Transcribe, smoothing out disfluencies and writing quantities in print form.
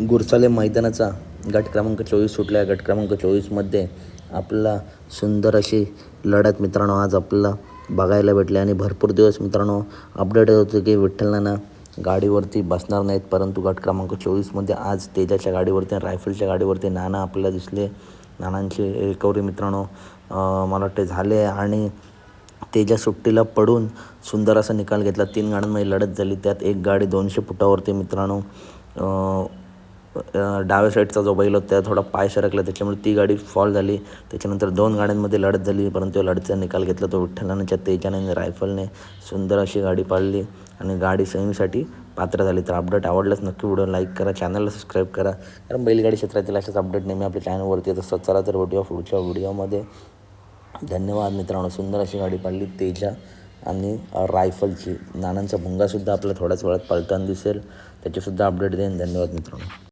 गुरसाले मैदानाचा गट क्रमांक 24 सुटला. गट क्रमांक 24मध्ये आपल्याला सुंदर अशी लढत मित्रांनो आज आपल्याला बघायला भेटली आणि भरपूर दिवस मित्रांनो अपडेट होतं की विठ्ठल नाना गाडीवरती बसणार नाहीत, परंतु गट क्रमांक 24मध्ये आज तेजाच्या गाडीवरती आणि रायफलच्या गाडीवरती नाना आपल्याला दिसले. नानांची रिकव्हरी मित्रांनो मला वाटते झाले आणि तेजा सुट्टीला पडून सुंदर असा निकाल घेतला. 3 गाड्यांमध्ये लढत झाली, त्यात एक गाडी 200 फुटावरती मित्रांनो डाव्या साईडचा जो बैल होता त्याला थोडा पाय सरकला, त्याच्यामुळे ती गाडी फॉल झाली. त्याच्यानंतर 2 गाड्यांमध्ये लढत झाली, परंतु लढतीचा निकाल घेतला तो विठ्ठलानाच्या तेजाने आणि रायफलने. सुंदर अशी गाडी पाळली आणि गाडी सेमीसाठी पात्र झाली. तर अपडेट आवडल्यास नक्की व्हिडिओ लाईक करा, चॅनलला सबस्क्राईब करा, कारण बैलगाडी क्षेत्रातील अशाच अपडेट नेहमी आपल्या चॅनलवरती येत असतात. चला तर भेटूया पुढच्या व्हिडिओमध्ये. धन्यवाद मित्रांनो. सुंदर अशी गाडी पाळली तेजा आणि रायफलची. नानांचा भुंगासुद्धा आपल्याला थोड्याच वेळात पळताना दिसेल, त्याचीसुद्धा अपडेट देईन. धन्यवाद मित्रांनो.